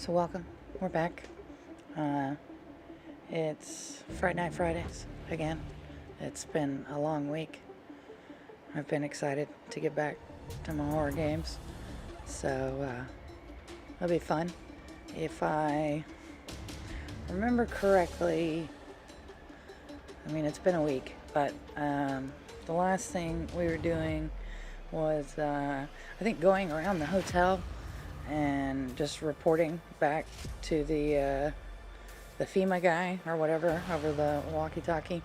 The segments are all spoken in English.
So welcome, we're back. It's Friday Night Fridays again. It's been a long week. I've been excited to get back to my horror games. So it'll be fun. If I remember correctly, I mean it's been a week, but the last thing we were doing was I think going around the hotel and just reporting back to the FEMA guy or whatever over the walkie-talkie.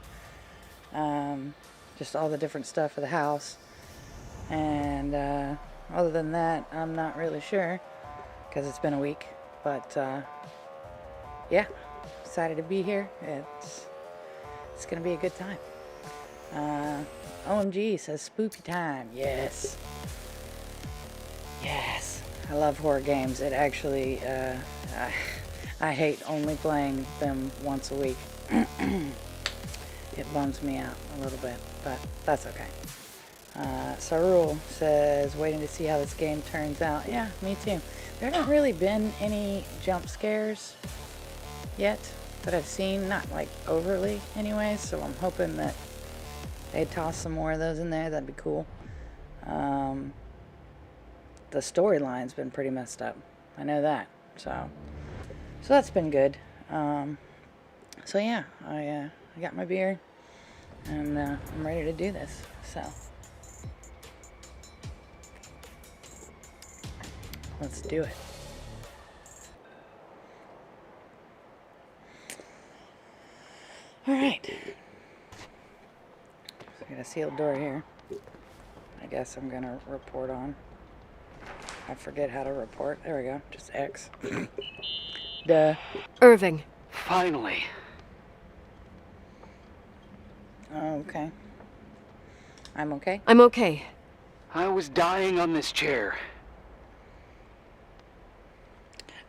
Just all the different stuff for the house. And other than that, I'm not really sure because it's been a week. But yeah, excited to be here. It's gonna be a good time. OMG says spoopy time. Yes. Yes. I love horror games. It actually, I hate only playing them once a week. It bums me out a little bit, but that's okay. Sarul says, waiting to see how this game turns out. Yeah, me too. There haven't really been any jump scares yet that I've seen, not like overly anyway, so I'm hoping that they toss some more of those in there. That'd be cool. The storyline's been pretty messed up. I know that. So that's been good. So yeah, I got my beer and I'm ready to do this. So let's do it. All right. So I got a sealed door here. I guess I'm gonna report on. I forget how to report. There we go. Just X. Duh. Irving. Finally. Oh, okay. I'm okay? I'm okay. I was dying on this chair.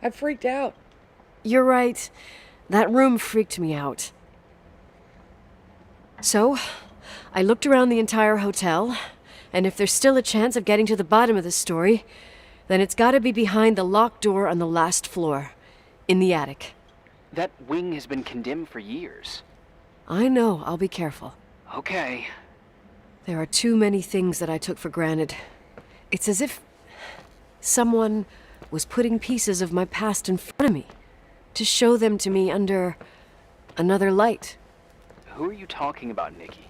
I freaked out. You're right. That room freaked me out. So, I looked around the entire hotel, and if there's still a chance of getting to the bottom of the story, then it's gotta be behind the locked door on the last floor, in the attic. That wing has been condemned for years. I know, I'll be careful. Okay. There are too many things that I took for granted. It's as if someone was putting pieces of my past in front of me, to show them to me under another light. Who are you talking about, Nikki?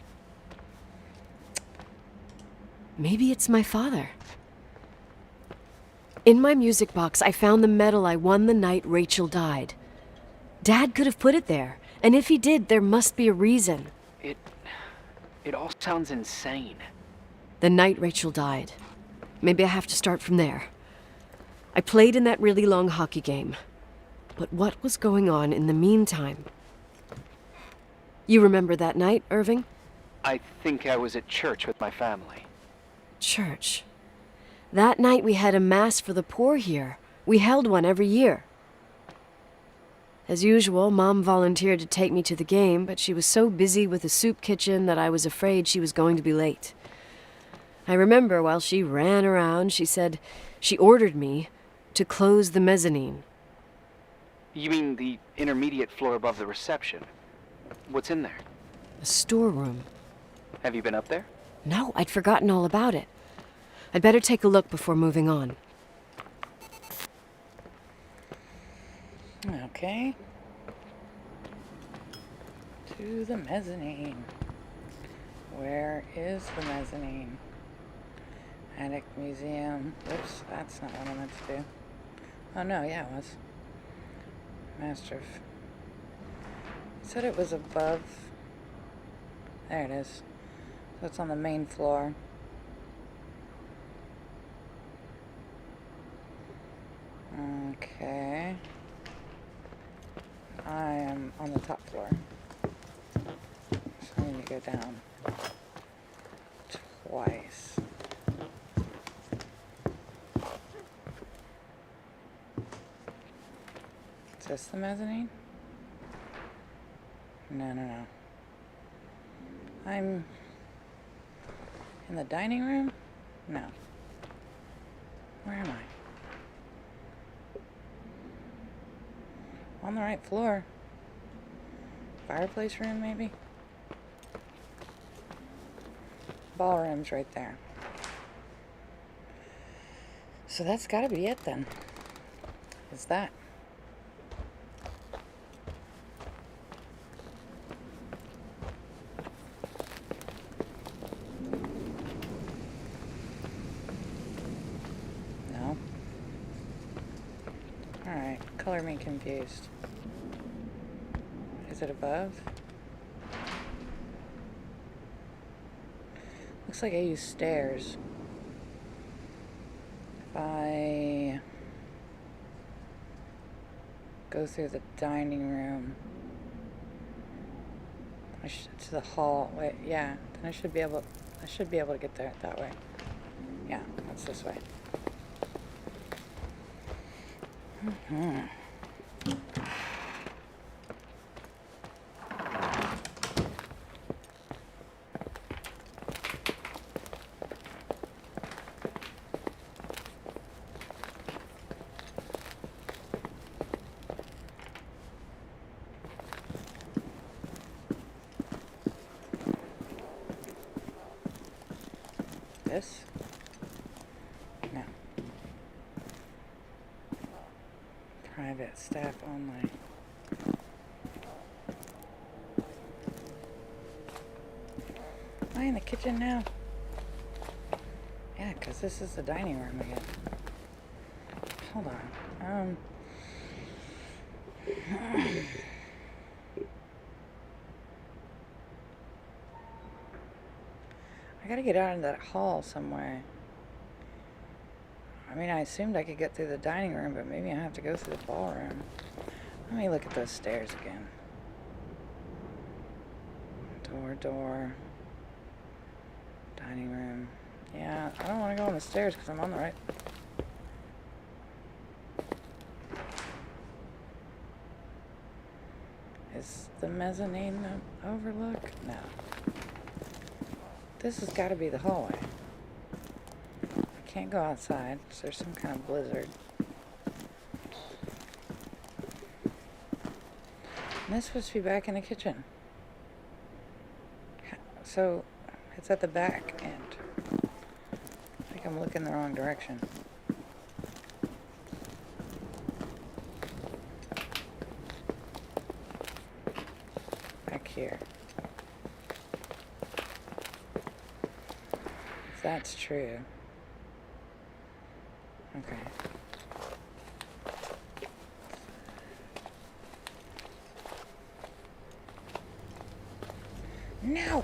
Maybe it's my father. In my music box, I found the medal I won the night Rachel died. Dad could have put it there, and if he did, there must be a reason. It all sounds insane. The night Rachel died. Maybe I have to start from there. I played in that really long hockey game. But what was going on in the meantime? You remember that night, Irving? I think I was at church with my family. Church. That night we had a mass for the poor here. We held one every year. As usual, Mom volunteered to take me to the game, but she was so busy with the soup kitchen that I was afraid she was going to be late. I remember while she ran around, she said she ordered me to close the mezzanine. You mean the intermediate floor above the reception? What's in there? A storeroom. Have you been up there? No, I'd forgotten all about it. I'd better take a look before moving on. Okay. To the mezzanine. Where is the mezzanine? Attic Museum. Oops, that's not what I meant to do. Oh no, yeah, it was. Master. It said it was above. There it is. So it's on the main floor. Okay. I am on the top floor. So I need to go down twice. Is this the mezzanine? No. I'm in the dining room? No. Where am I? on the right floor. Fireplace room, maybe? Ballroom's right there. So that's gotta be it then. Is that? No. Alright, color me confused. Is it above? Looks like I use stairs. If I go through the dining room to the hall. Wait, yeah. Then I should be able to get there that way. Yeah, that's this way. This? No. Private staff only. Am I in the kitchen now? Yeah, because this is the dining room again. Hold on. I gotta get out of that hall somewhere. I mean, I assumed I could get through the dining room, but maybe I have to go through the ballroom. Let me look at those stairs again. Door. Dining room. Yeah, I don't want to go on the stairs because I'm on the right. Is the mezzanine the overlook? No. This has got to be the hallway. I can't go outside, so there's some kind of blizzard. And this supposed to be back in the kitchen. So, it's at the back end. I think I'm looking the wrong direction. Back here. If that's true. Okay. No!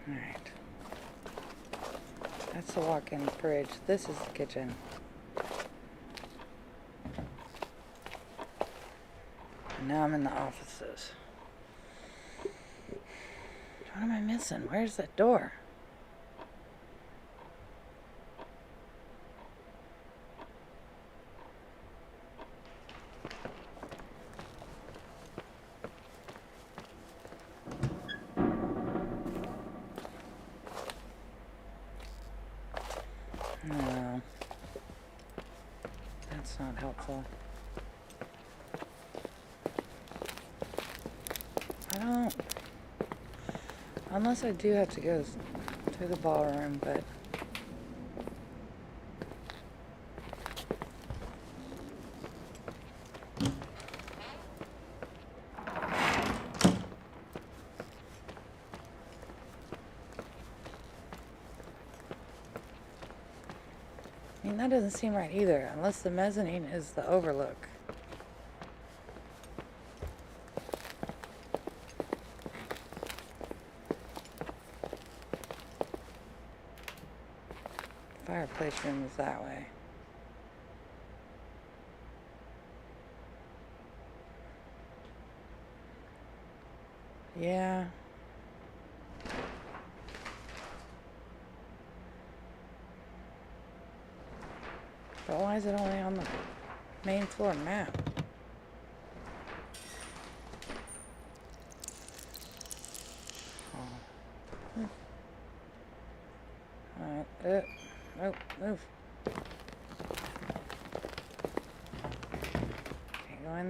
Alright. That's the walk-in fridge. This is the kitchen. And now I'm in the offices. What am I missing? Where's that door? No. That's not helpful. I don't... Unless I do have to go to the ballroom, but... I mean, that doesn't seem right either, unless the mezzanine is the overlook. Fireplace room is that way. Yeah. But why is it only on the main floor map? Oh. Alright, nope, move.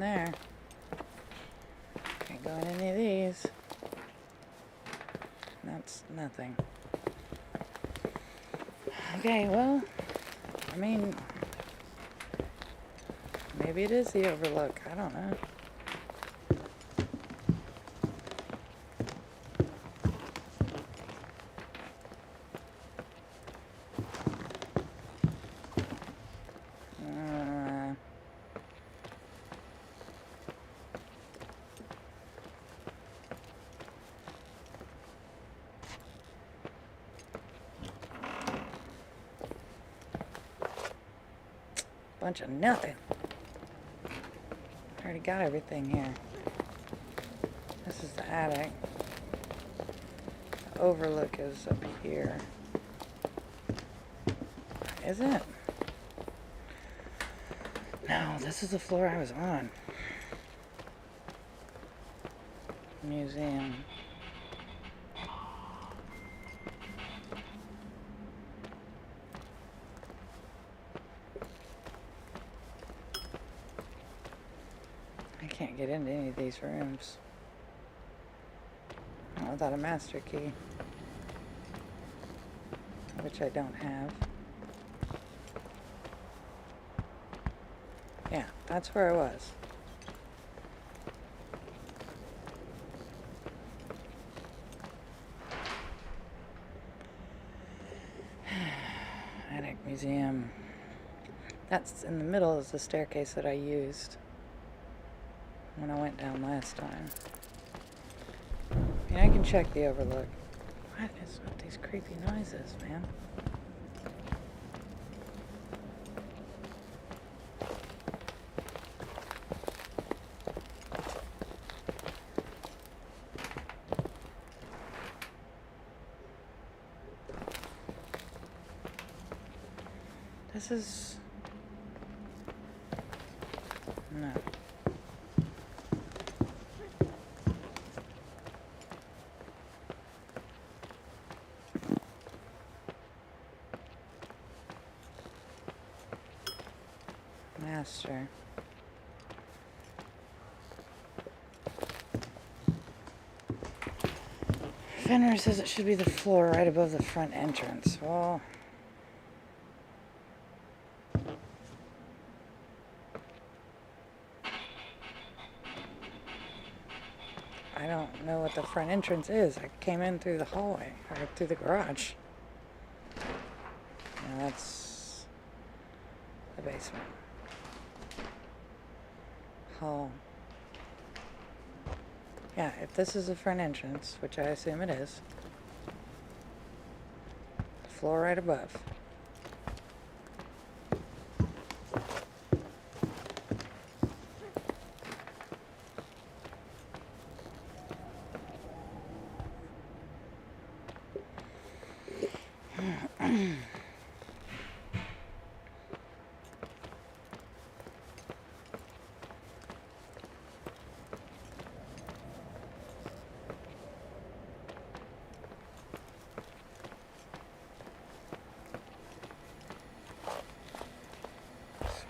there. Can't go in any of these. That's nothing. Okay, well, I mean, maybe it is the overlook. I don't know. Bunch of nothing. I already got everything here. This is the attic. The overlook is up here. Is it? No, this is the floor I was on. Museum. I can't get into any of these rooms. Not without a master key. Which I don't have. Yeah, that's where I was. Attic museum. That's in the middle is the staircase that I used when I went down last time. I mean, I can check the overlook. What is with these creepy noises, man? This is... no. Master. Fenner says it should be the floor right above the front entrance. Well... I don't know what the front entrance is. I came in through the hallway, or through the garage. Now that's the basement. Hall. Yeah, if this is the front entrance, which I assume it is, floor right above.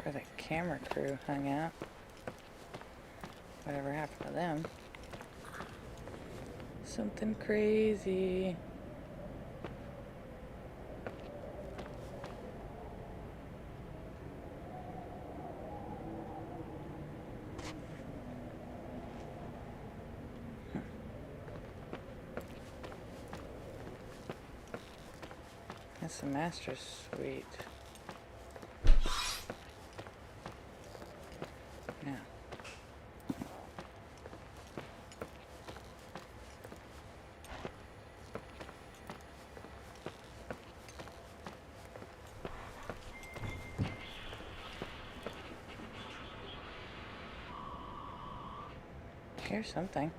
Where the camera crew hung out. Whatever happened to them? Something crazy. That's the master suite. Yeah. Here's something.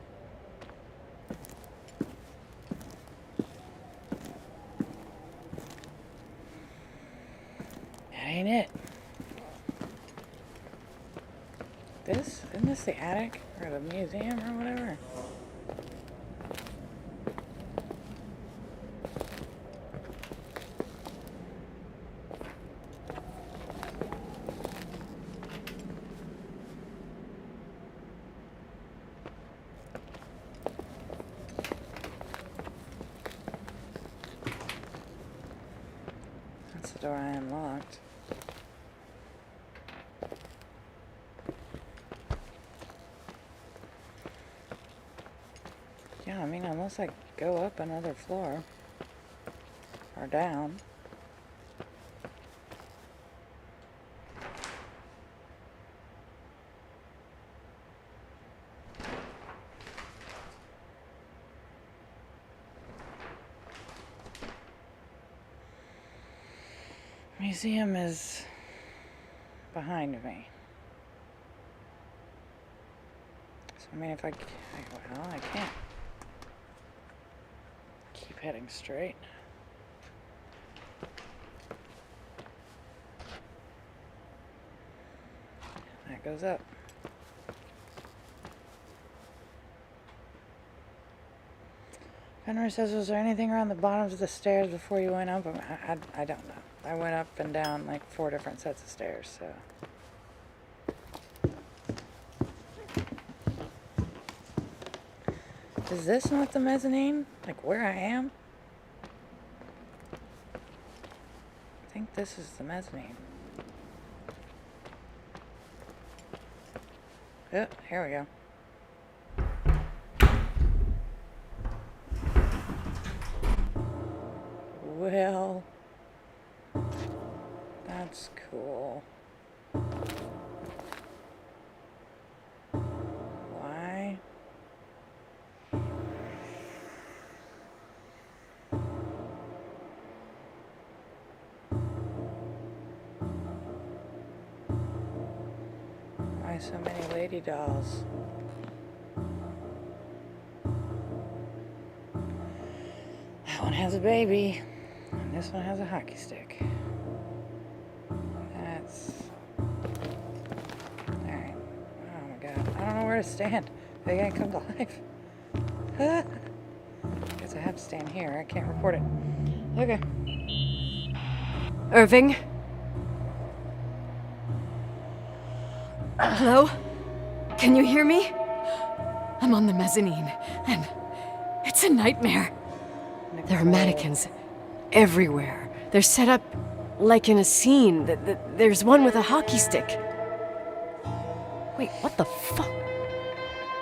That ain't it. Isn't this the attic or the museum or whatever? door I unlocked. Yeah, I mean, unless I go up another floor. Or down. Museum is behind me. So, I mean, if well, I can't keep heading straight. That goes up. Henry says, was there anything around the bottoms of the stairs before you went up? I don't know. I went up and down like 4 different sets of stairs, so. Is this not the mezzanine? Like where I am? I think this is the mezzanine. Oh, here we go. Well, that's cool. Why? Why so many lady dolls? That one has a baby. And this one has a hockey stick. That's... Alright. Oh my god. I don't know where to stand. Are they gonna come to life? Guess I have to stand here. I can't report it. Okay. Irving? Hello? Can you hear me? I'm on the mezzanine, and it's a nightmare. There are mannequins everywhere. They're set up like in a scene. There's one with a hockey stick. Wait, what the fuck?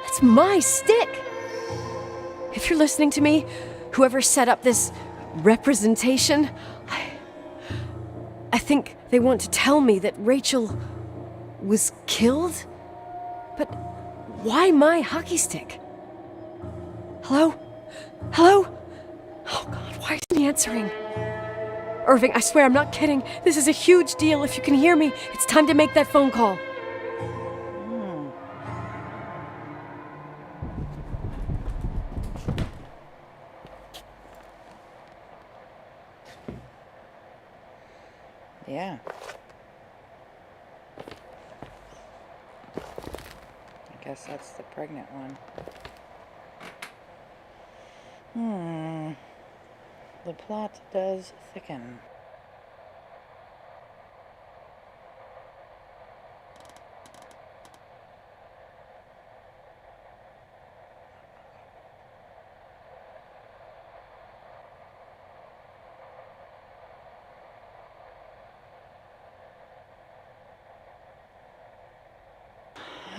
That's my stick! If you're listening to me, whoever set up this representation, I think they want to tell me that Rachel was killed? But why my hockey stick? Hello? Hello? Oh god, why isn't he answering? Irving, I swear I'm not kidding. This is a huge deal. If you can hear me, it's time to make that phone call. Yeah. I guess that's the pregnant one. The plot does thicken.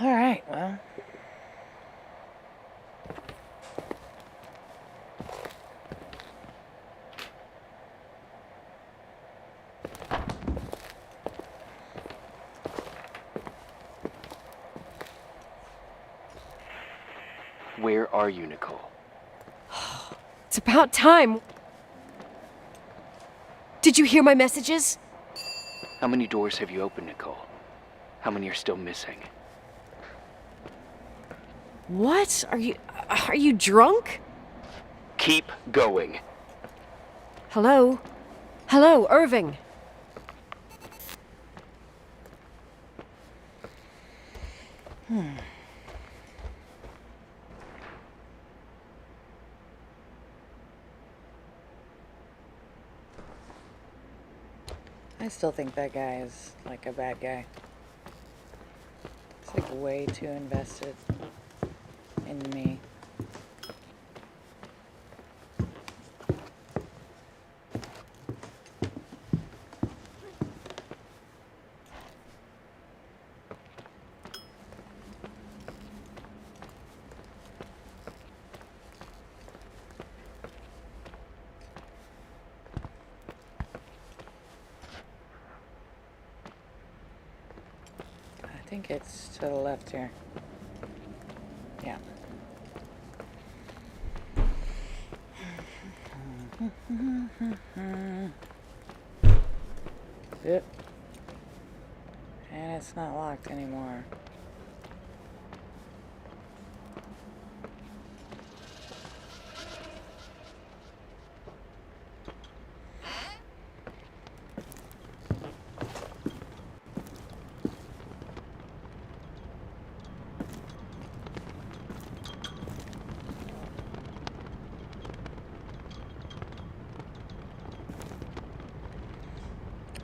All right, well. Where are you, Nicole? It's about time. Did you hear my messages? How many doors have you opened, Nicole? How many are still missing? What? Are you drunk? Keep going. Hello? Hello, Irving. I still think that guy is like a bad guy. He's like way too invested in me. think it's to the left here. Yeah. Yep. And it's not locked anymore.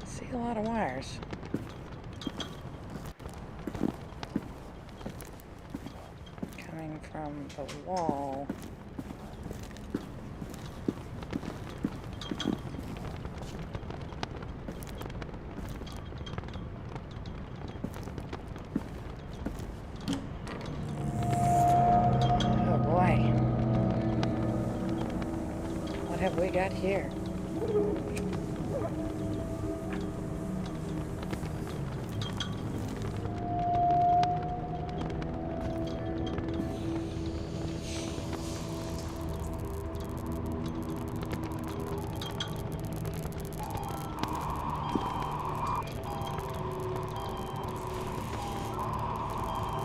See a lot of wires. Coming from the wall. Oh boy. What have we got here?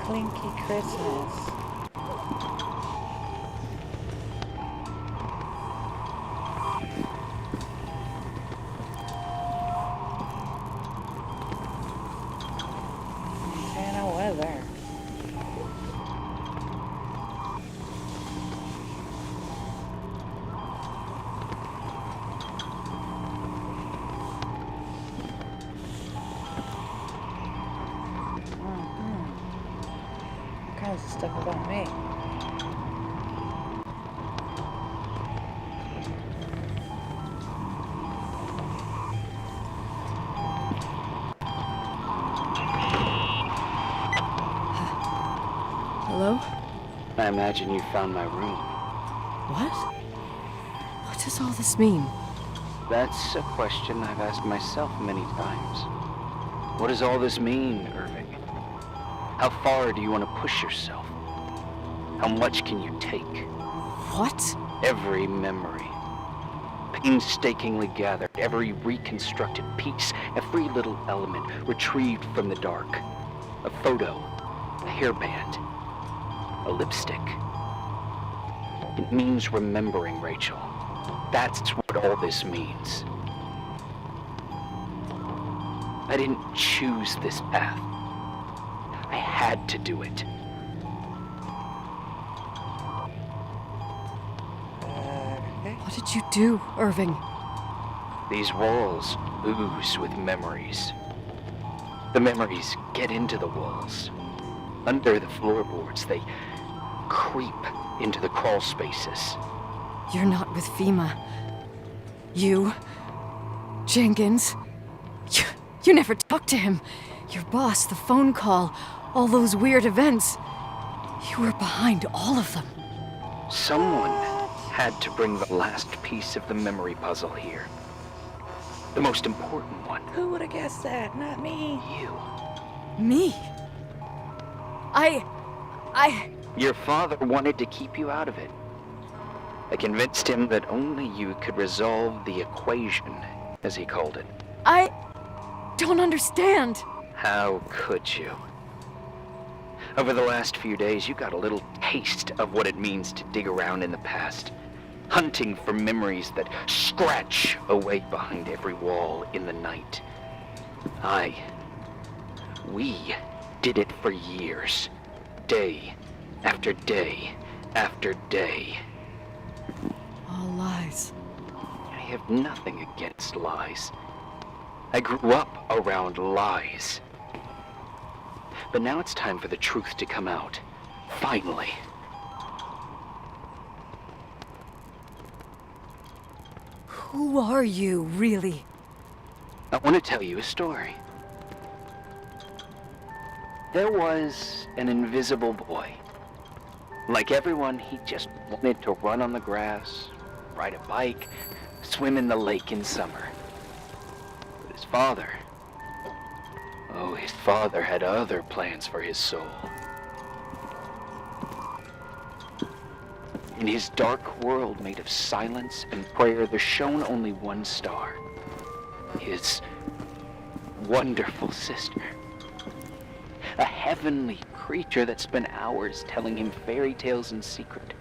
Clinky Christmas. Santa weather. Kinds of stuff about me. Hello? I imagine you found my room. What? What does all this mean? That's a question I've asked myself many times. What does all this mean, Irving? How far do you want to push yourself? How much can you take? What? Every memory, painstakingly gathered, every reconstructed piece, every little element retrieved from the dark. A photo, a hairband, a lipstick. It means remembering, Rachel. That's what all this means. I didn't choose this path. I had to do it. What did you do, Irving? These walls ooze with memories. The memories get into the walls. Under the floorboards, they creep into the crawl spaces. You're not with FEMA. You... Jenkins... You never talked to him. Your boss, the phone call, all those weird events. You were behind all of them. Someone had to bring the last piece of the memory puzzle here. The most important one. Who would have guessed that? Not me. You. Me? Your father wanted to keep you out of it. I convinced him that only you could resolve the equation, as he called it. I don't understand. How could you? Over the last few days, you got a little taste of what it means to dig around in the past, hunting for memories that scratch away behind every wall in the night. We did it for years, day after day after day. All lies. I have nothing against lies. I grew up around lies. But now it's time for the truth to come out. Finally. Who are you, really? I want to tell you a story. There was an invisible boy. Like everyone, he just wanted to run on the grass, ride a bike, swim in the lake in summer. But his father, Oh, his father had other plans for his soul. In his dark world made of silence and prayer, there shone only one star. His wonderful sister. A heavenly creature that spent hours telling him fairy tales in secret.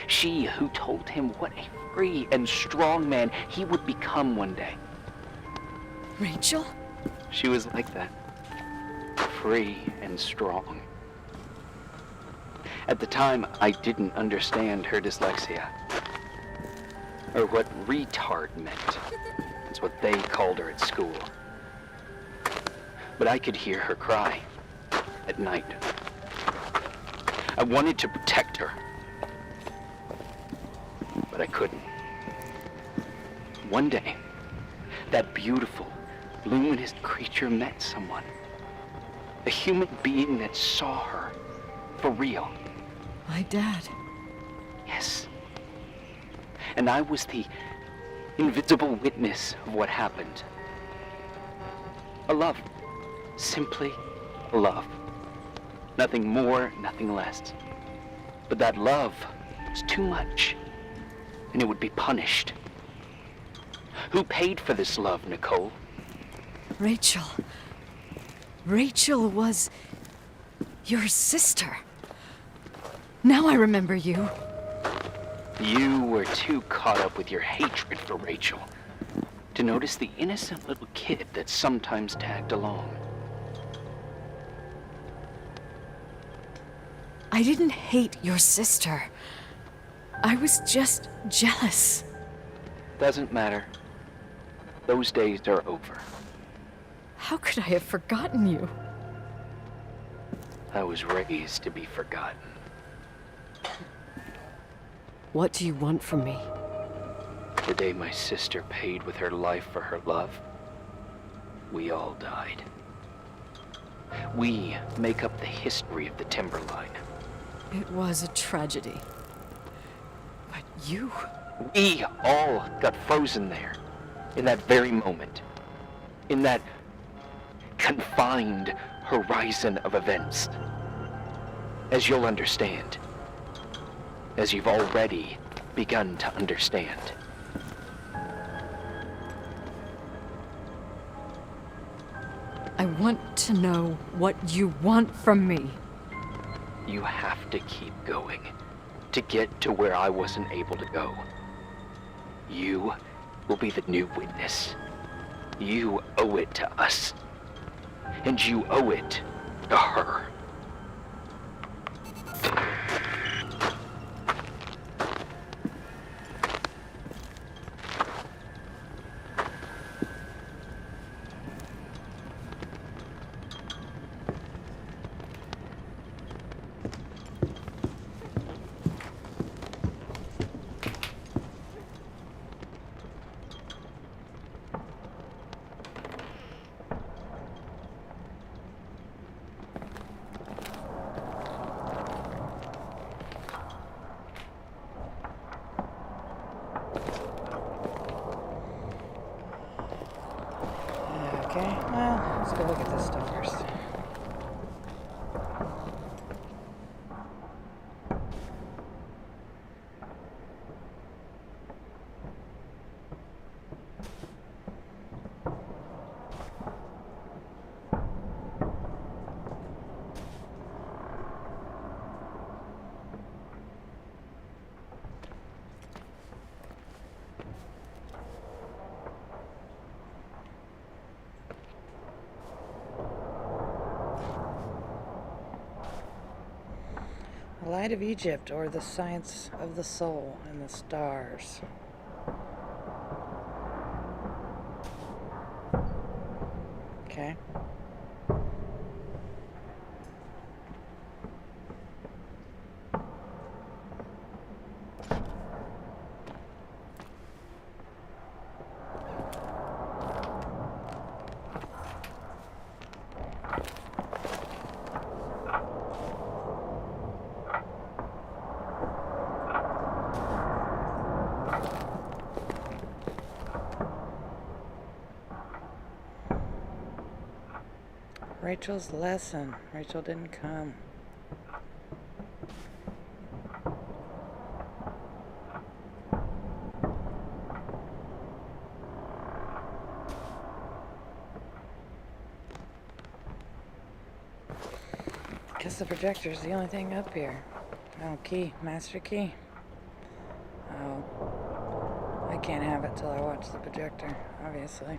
She who told him what a free and strong man he would become one day. Rachel? She was like that. Free and strong. At the time, I didn't understand her dyslexia. Or what retard meant. That's what they called her at school. But I could hear her cry at night. I wanted to protect her. But I couldn't. One day, that beautiful, luminous creature met someone. A human being that saw her for real. My dad. Yes. And I was the invisible witness of what happened. A love. Simply a love. Nothing more, nothing less. But that love was too much, and it would be punished. Who paid for this love, Nicole? Rachel. Rachel was your sister. Now I remember you. You were too caught up with your hatred for Rachel to notice the innocent little kid that sometimes tagged along. I didn't hate your sister. I was just jealous. Doesn't matter. Those days are over. How could I have forgotten you? I was raised to be forgotten. What do you want from me? The day my sister paid with her life for her love, we all died. We make up the history of the Timberline. It was a tragedy. But you... We all got frozen there, in that very moment. In that confined horizon of events. As you'll understand. As you've already begun to understand. I want to know what you want from me. You have to keep going to get to where I wasn't able to go. You will be the new witness. You owe it to us. And you owe it to her. Okay, well, let's go look at this stuff first. The Light of Egypt, or the Science of the Soul and the Stars. Okay. Rachel's lesson. Rachel didn't come. Guess the projector's the only thing up here. Oh, key. Master key. Oh. I can't have it till I watch the projector, obviously.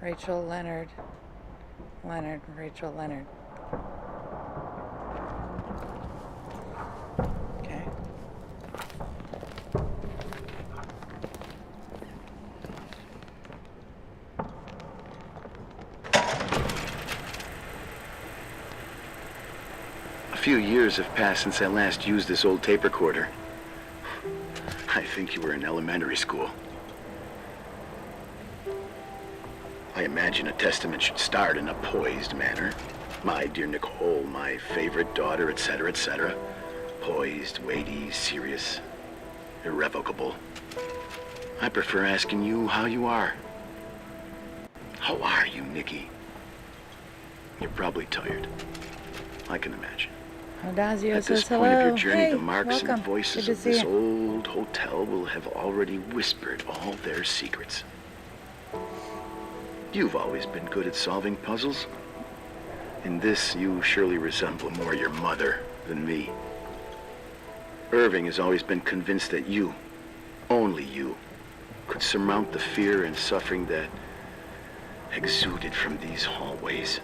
Rachel Leonard. Leonard. Rachel Leonard. Okay. A few years have passed since I last used this old tape recorder. I think you were in elementary school. I imagine a testament should start in a poised manner. My dear Nicole, my favorite daughter, etc., etc. Poised, weighty, serious, irrevocable. I prefer asking you how you are. How are you, Nikki? You're probably tired. I can imagine. Audazio At this says point hello. of your journey, Hey, the marks welcome. and voices Good of to see this you. old hotel will have already whispered all their secrets. You've always been good at solving puzzles. In this, you surely resemble more your mother than me. Irving has always been convinced that you, only you, could surmount the fear and suffering that exuded from these hallways.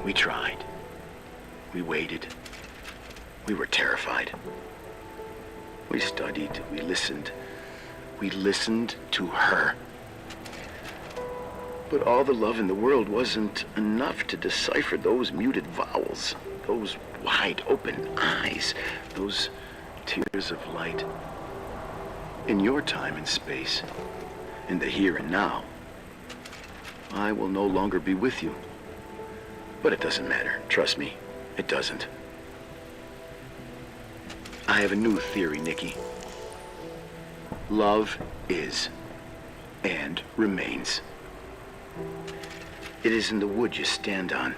We tried. We waited. We were terrified. We studied. We listened. We listened to her. But all the love in the world wasn't enough to decipher those muted vowels, those wide open eyes, those tears of light. In your time and space, in the here and now, I will no longer be with you. But it doesn't matter. Trust me, it doesn't. I have a new theory, Nikki. Love is and remains. It is in the wood you stand on,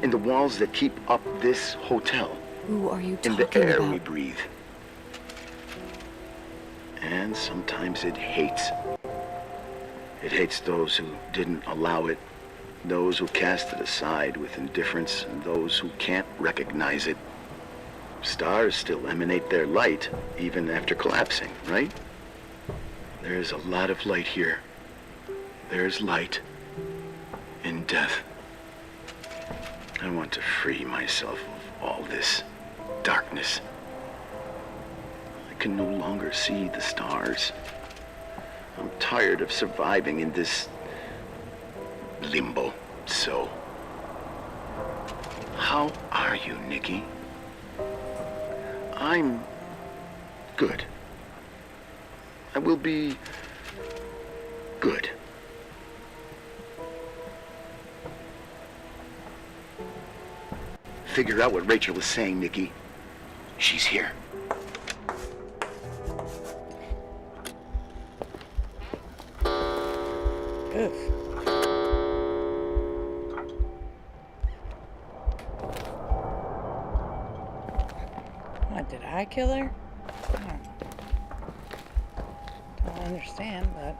in the walls that keep up this hotel, Who are you in talking the air about? we breathe. And sometimes it hates. It hates those who didn't allow it, those who cast it aside with indifference, and those who can't recognize it. Stars still emanate their light, even after collapsing, right? There's a lot of light here. There's light in death. I want to free myself of all this darkness. I can no longer see the stars. I'm tired of surviving in this limbo. So, how are you, Nikki? I'm good. I will be good. Figure out what Rachel is saying, Nikki. She's here. Oof. What, did I kill her? I don't understand, but...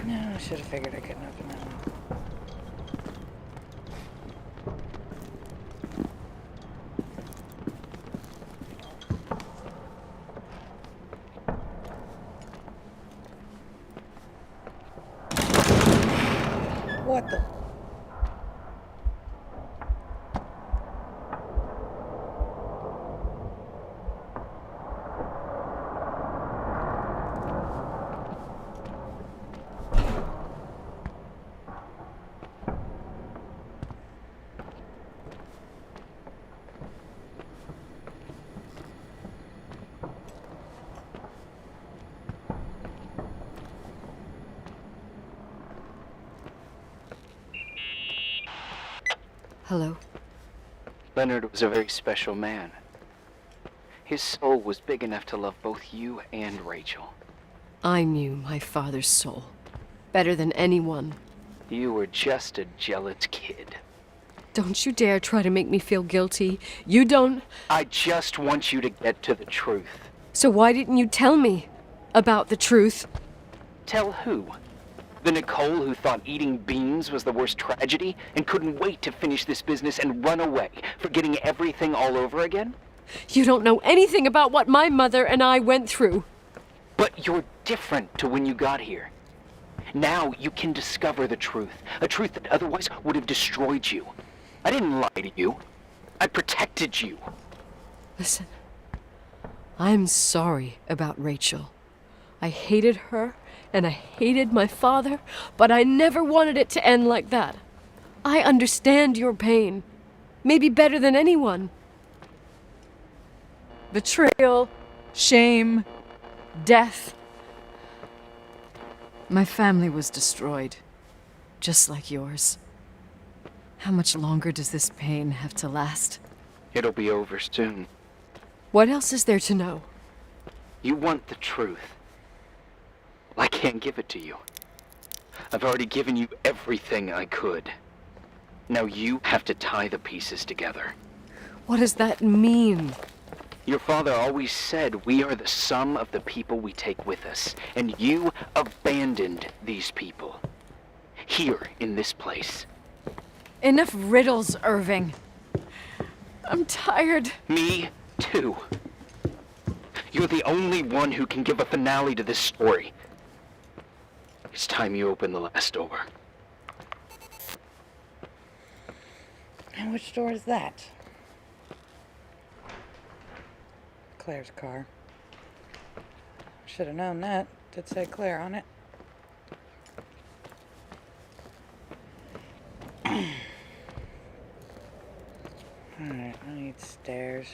No, I should have figured I couldn't open that one. What the? Hello? Leonard was a very special man. His soul was big enough to love both you and Rachel. I knew my father's soul better than anyone. You were just a jealous kid. Don't you dare try to make me feel guilty. You don't... I just want you to get to the truth. So why didn't you tell me about the truth? Tell who? The Nicole who thought eating beans was the worst tragedy and couldn't wait to finish this business and run away, forgetting everything all over again? You don't know anything about what my mother and I went through. But you're different to when you got here. Now you can discover the truth, a truth that otherwise would have destroyed you. I didn't lie to you. I protected you. Listen, I'm sorry about Rachel. I hated her, and I hated my father, but I never wanted it to end like that. I understand your pain, maybe better than anyone. Betrayal, shame, death. My family was destroyed, just like yours. How much longer does this pain have to last? It'll be over soon. What else is there to know? You want the truth. I can't give it to you. I've already given you everything I could. Now you have to tie the pieces together. What does that mean? Your father always said we are the sum of the people we take with us, and you abandoned these people. Here, in this place. Enough riddles, Irving. I'm tired. Me, too. You're the only one who can give a finale to this story. It's time you open the last door. And which door is that? Claire's car. Should have known that. Did say Claire on it. Alright, I need stairs.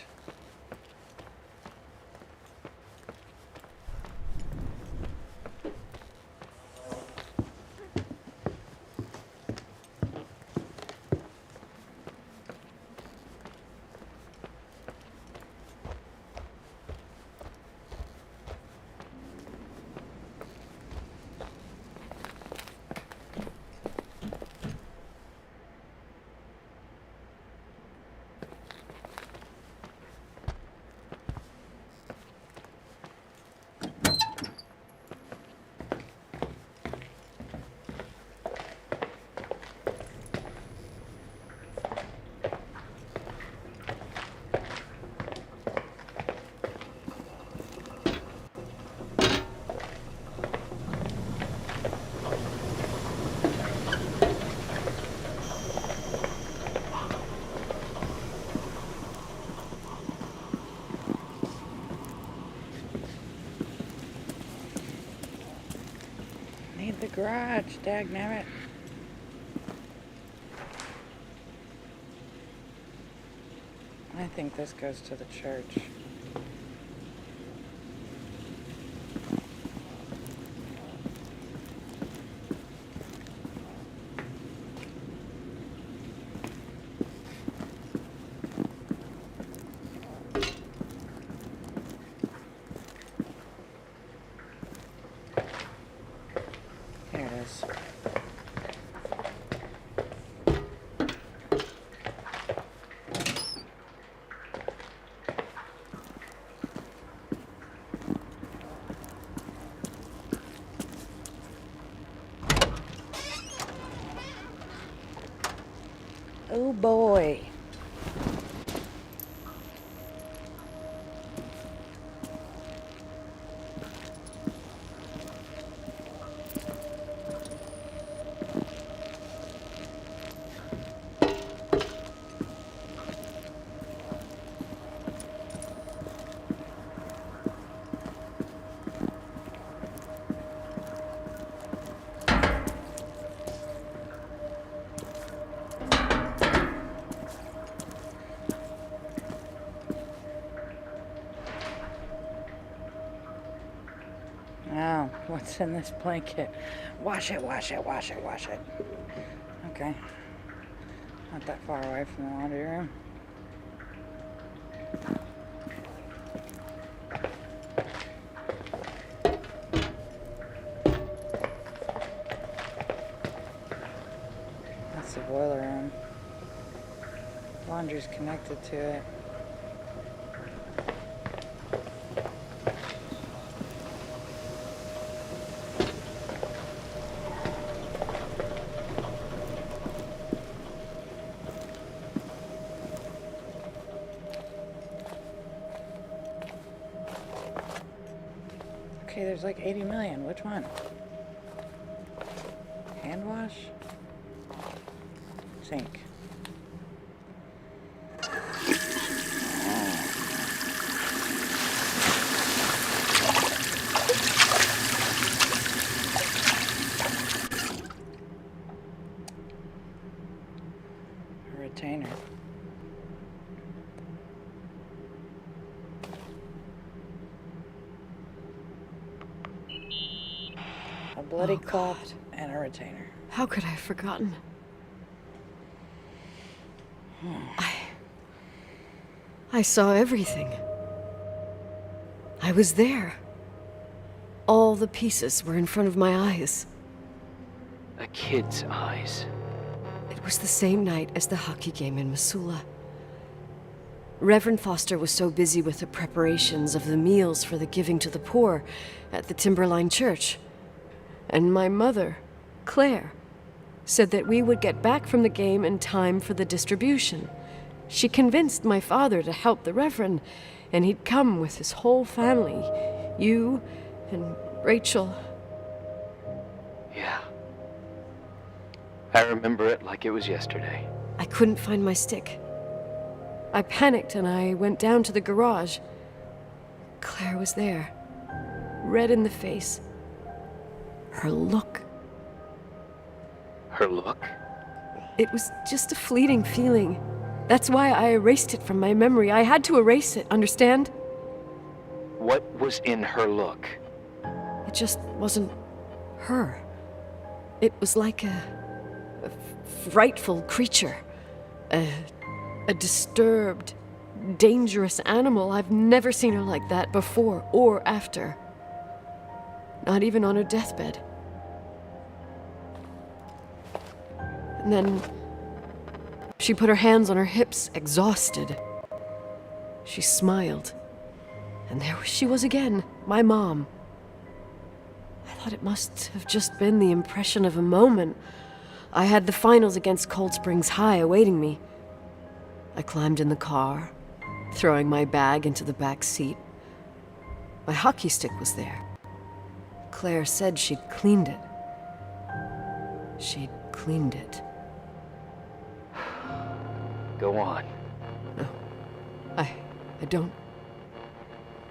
Need the garage, dagnabbit. I think this goes to the church. Here it is. Oh boy. Oh, what's in this blanket? Wash it, wash it, wash it, wash it. Okay. Not that far away from the laundry room. That's the boiler room. Laundry's connected to it. Okay, there's like 80 million. Which one? Hand wash? Sink. A retainer. A bloody cloth and a retainer. How could I have forgotten? I saw everything. I was there. All the pieces were in front of my eyes. A kid's eyes. It was the same night as the hockey game in Missoula. Reverend Foster was so busy with the preparations of the meals for the giving to the poor at the Timberline Church. And my mother, Claire, said that we would get back from the game in time for the distribution. She convinced my father to help the Reverend, and he'd come with his whole family. You and Rachel. Yeah. I remember it like it was yesterday. I couldn't find my stick. I panicked and I went down to the garage. Claire was there, red in the face. Her look. Her look? It was just a fleeting feeling. That's why I erased it from my memory. I had to erase it, understand? What was in her look? It just wasn't her. It was like a frightful creature. A disturbed, dangerous animal. I've never seen her like that before or after. Not even on her deathbed. And then she put her hands on her hips, exhausted. She smiled. And there she was again, my mom. I thought it must have just been the impression of a moment. I had the finals against Cold Springs High awaiting me. I climbed in the car, throwing my bag into the back seat. My hockey stick was there. Claire said she'd cleaned it. She'd cleaned it. Go on. No, I don't.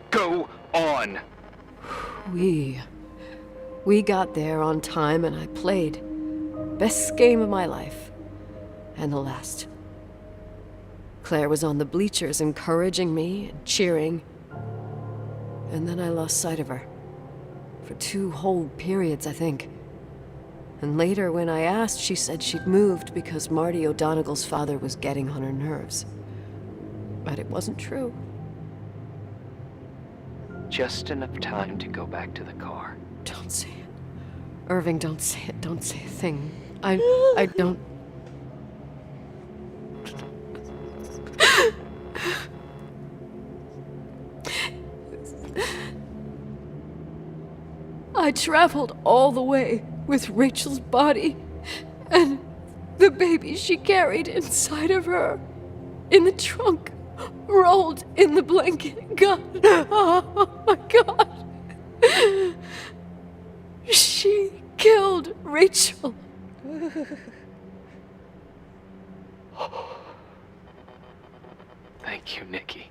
Go on! We got there on time and I played. Best game of my life. And the last. Claire was on the bleachers encouraging me and cheering. And then I lost sight of her. For 2 whole periods, I think. And later, when I asked, she said she'd moved because Marty O'Donegal's father was getting on her nerves. But it wasn't true. Just enough time to go back to the car. Don't say it. Irving, don't say it. Don't say a thing. I don't... I traveled all the way with Rachel's body, and the baby she carried inside of her, in the trunk, rolled in the blanket. God, oh my God. She killed Rachel. Thank you, Nikki.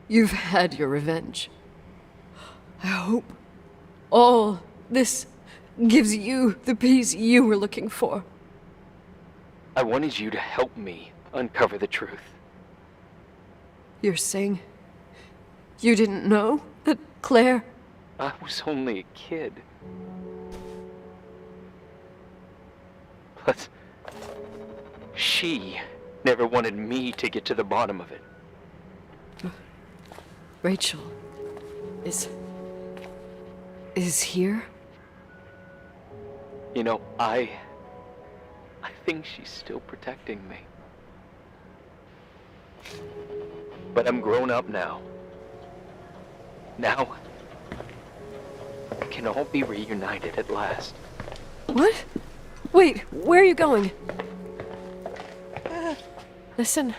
You've had your revenge. I hope all this gives you the peace you were looking for. I wanted you to help me uncover the truth. You're saying you didn't know that Claire... I was only a kid. Plus, she never wanted me to get to the bottom of it. Rachel is here? You know, I think she's still protecting me. But I'm grown up now. Now, we can all be reunited at last. What? Wait, where are you going? Listen,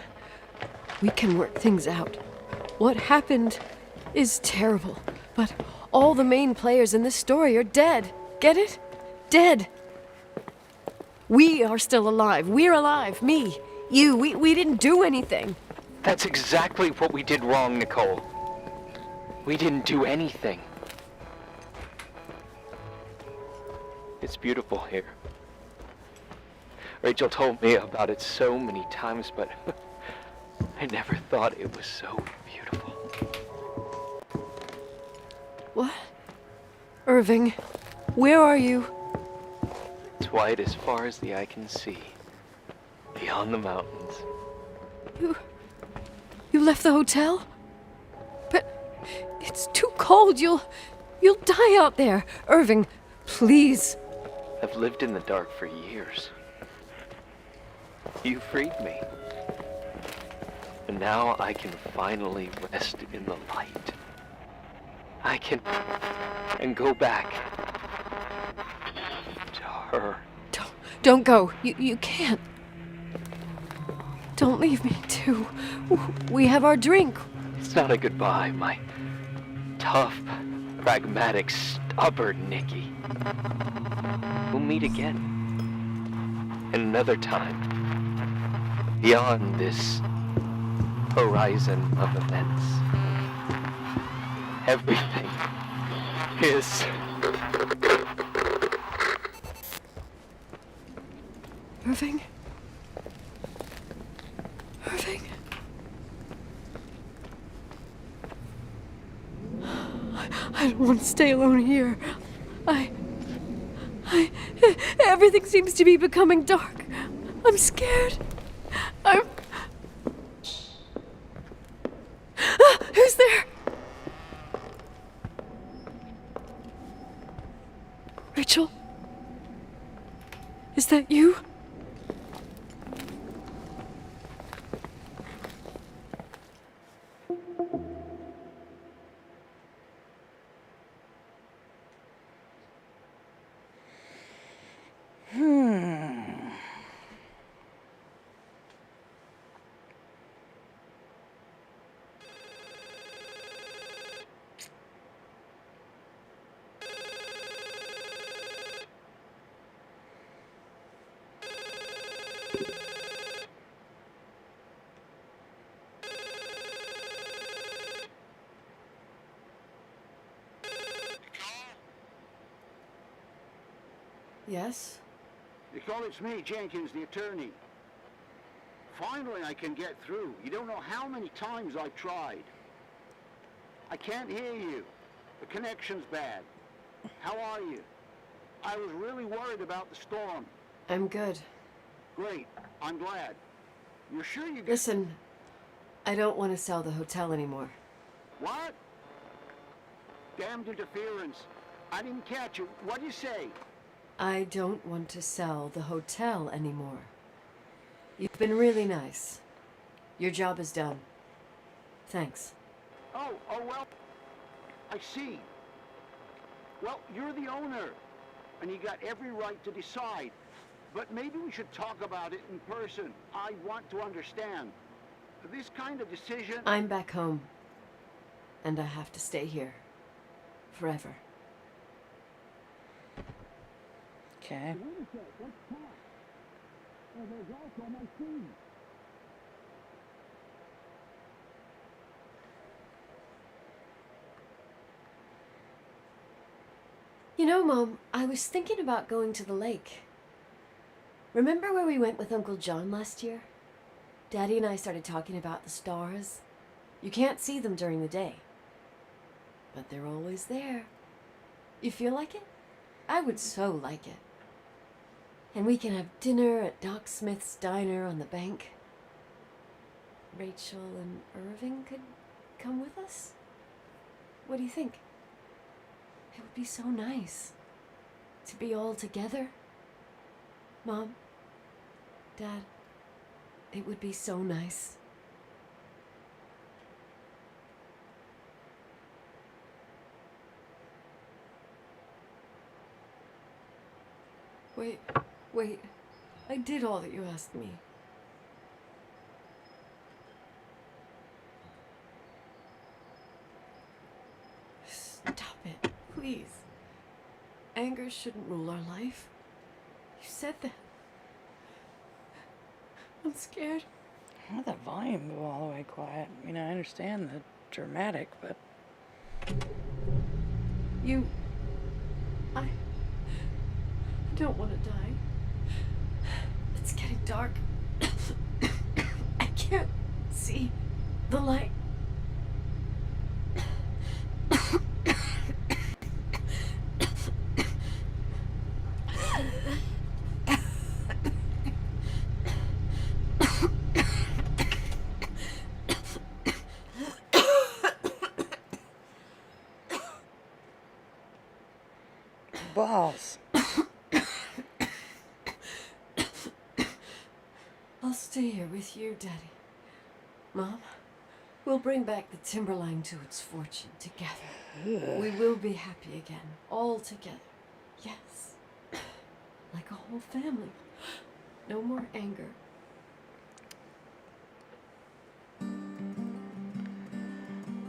we can work things out. What happened is terrible, but all the main players in this story are dead. Get it? Dead. We are still alive. We're alive. Me, you, we didn't do anything. That's exactly what we did wrong, Nicole. We didn't do anything. It's beautiful here. Rachel told me about it so many times, but I never thought it was so beautiful. What? Irving, where are you? It's white as far as the eye can see, beyond the mountains. You left the hotel? But it's too cold. You'll die out there. Irving, please. I've lived in the dark for years. You freed me. And now I can finally rest in the light. I can... and go back to her. Don't go. You can't. Don't leave me, too. We have our drink. It's not a goodbye, my tough, pragmatic, stubborn Nikki. We'll meet again. Another time. Beyond this horizon of events. Everything is... Irving? Irving? I don't want to stay alone here. Everything seems to be becoming dark. I'm scared. Who's there? Rachel? Is that you? Yes? Nicole, it's me, Jenkins, the attorney. Finally, I can get through. You don't know how many times I've tried. I can't hear you. The connection's bad. How are you? I was really worried about the storm. I'm good. Great. I'm glad. You're sure you... Listen, I don't want to sell the hotel anymore. What? Damned interference. I didn't catch you. What'd you say? I don't want to sell the hotel anymore. You've been really nice. Your job is done. Thanks. Oh, well, I see. Well, you're the owner, and you got every right to decide. But maybe we should talk about it in person. I want to understand. This kind of decision... I'm back home. And I have to stay here. Forever. Okay. You know, Mom, I was thinking about going to the lake. Remember where we went with Uncle John last year? Daddy and I started talking about the stars. You can't see them during the day, but they're always there. You feel like it? I would so like it. And we can have dinner at Doc Smith's diner on the bank. Rachel and Irving could come with us? What do you think? It would be so nice to be all together. Mom, Dad, it would be so nice. Wait, I did all that you asked me. Stop it, please. Anger shouldn't rule our life. You said that. I'm scared. How did the volume go all the way quiet? I mean, I understand the dramatic, but... I don't want to die. It's getting dark. I can't see the light. Balls. I'll stay here with you, Daddy. Mom, we'll bring back the timberline to its fortune together. We will be happy again, all together. Yes. Like a whole family. No more anger.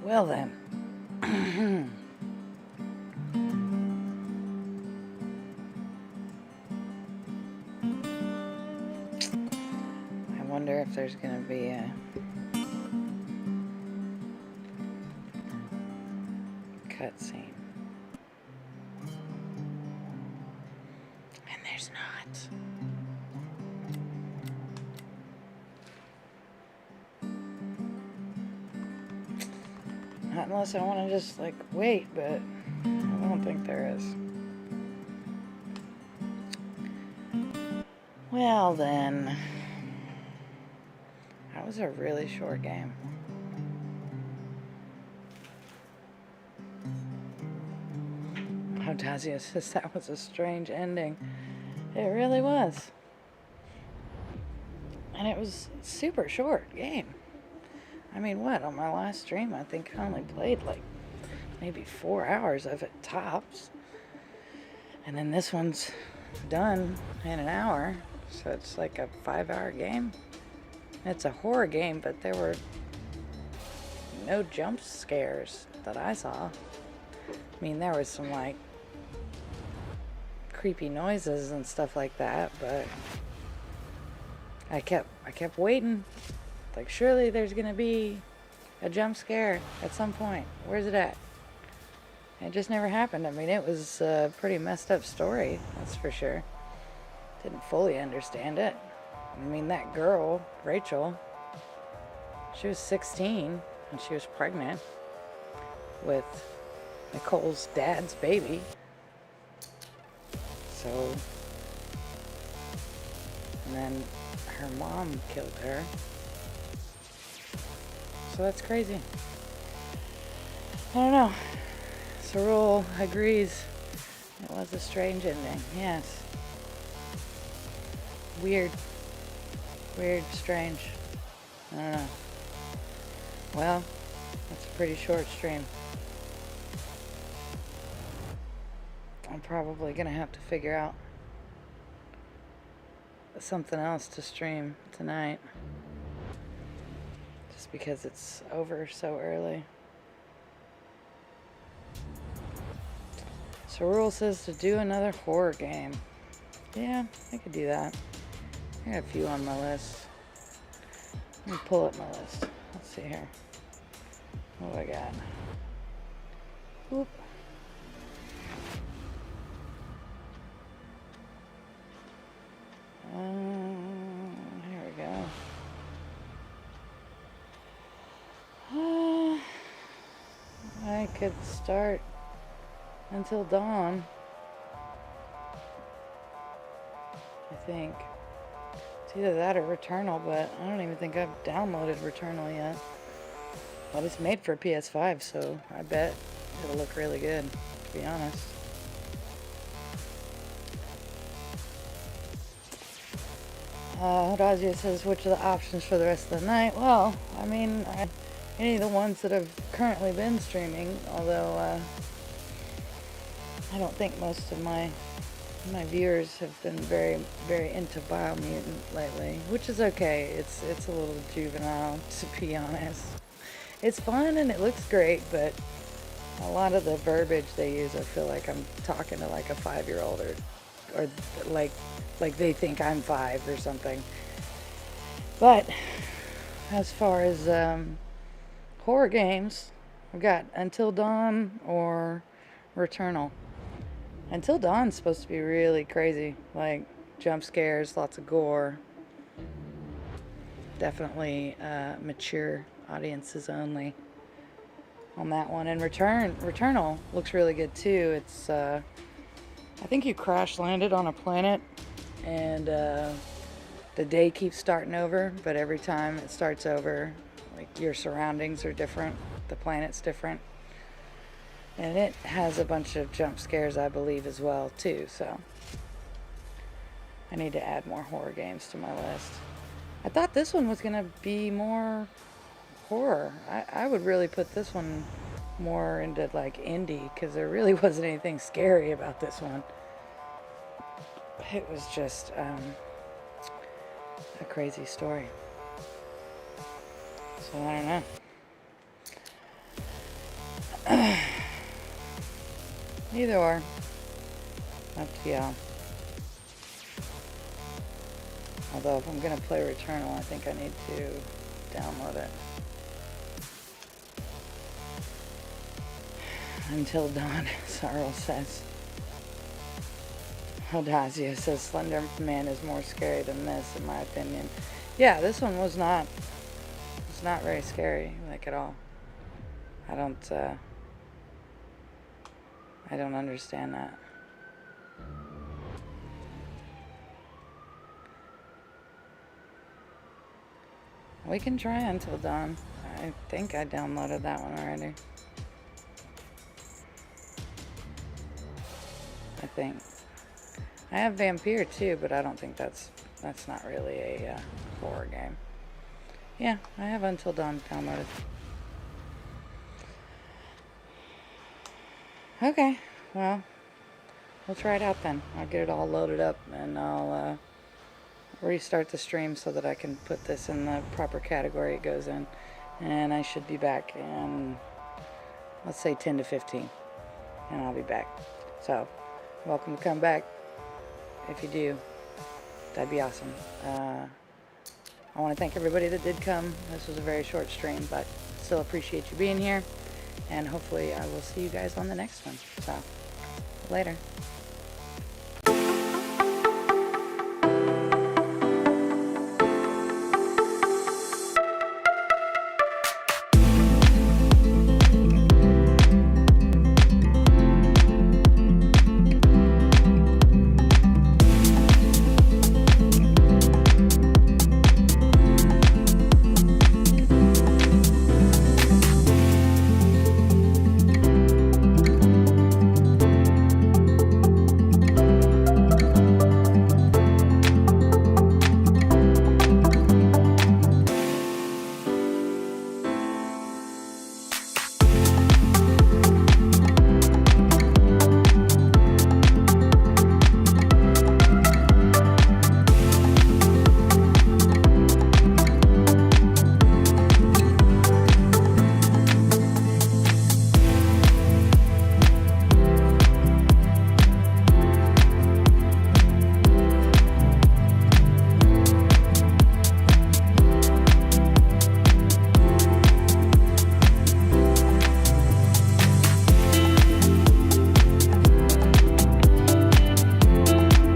Well then. I wonder if there's gonna be a cutscene. And there's not. Not unless I want to just like wait, but I don't think there is. Well then, that was a really short game. Tazia says that was a strange ending. It really was. And it was a super short game. I mean, what, on my last stream, I think I only played like maybe 4 hours of it tops. And then this one's done in an hour, so it's like a 5-hour game. It's a horror game, but there were no jump scares that I saw. I mean, there was some like creepy noises and stuff like that, but I kept waiting. Like, surely there's gonna be a jump scare at some point. Where's it at? It just never happened. I mean, it was a pretty messed up story, that's for sure. Didn't fully understand it. I mean, that girl, Rachel, she was 16 and she was pregnant with Nicole's dad's baby. So, and then her mom killed her. So that's crazy. I don't know. Cerule agrees. It was a strange ending. Yes. Weird. Weird, strange. I don't know. Well, That's a pretty short stream. I'm probably gonna have to figure out something else to stream tonight. Just because it's over so early. So Rule says to do another horror game. Yeah, I could do that. I got a few on my list. Let me pull up my list. Let's see here. What do I got? Oop. Here we go. I could start Until Dawn. I think. It's either that or Returnal, but I don't even think I've downloaded Returnal yet. But it's made for PS5, so I bet it'll look really good, to be honest. Horazio says, which are the options for the rest of the night? Well, I mean, any of the ones that have currently been streaming, although I don't think most of my viewers have been very, very into Biomutant lately, which is okay. It's a little juvenile, to be honest. It's fun and it looks great, but a lot of the verbiage they use, I feel like I'm talking to like a 5-year-old or like they think I'm 5 or something. But as far as horror games, I've got Until Dawn or Returnal. Until Dawn's supposed to be really crazy, like jump scares, lots of gore. Definitely mature audiences only on that one. And Returnal looks really good too. It's I think you crash landed on a planet and the day keeps starting over, but every time it starts over, like your surroundings are different, the planet's different. And it has a bunch of jump scares, I believe, as well, too, so I need to add more horror games to my list. I thought this one was going to be more horror. I would really put this one more into, like, indie, because there really wasn't anything scary about this one. It was just a crazy story. So, I don't know. Either or. Up to y'all. Although if I'm gonna play Returnal, I think I need to download it. Until Dawn, Sarl says. Audazio says Slender Man is more scary than this, in my opinion. Yeah, this one was not. It's not very scary, like, at all. I don't understand that. We can try Until Dawn. I think I downloaded that one already. I think. I have Vampire too, but I don't think that's not really a horror game. Yeah, I have Until Dawn downloaded. Okay, well, we'll try it out then. I'll get it all loaded up and I'll restart the stream so that I can put this in the proper category it goes in. And I should be back in, let's say 10 to 15. And I'll be back. So, welcome to come back. If you do, that'd be awesome. I want to thank everybody that did come. This was a very short stream, but still appreciate you being here. And hopefully I will see you guys on the next one. So, later.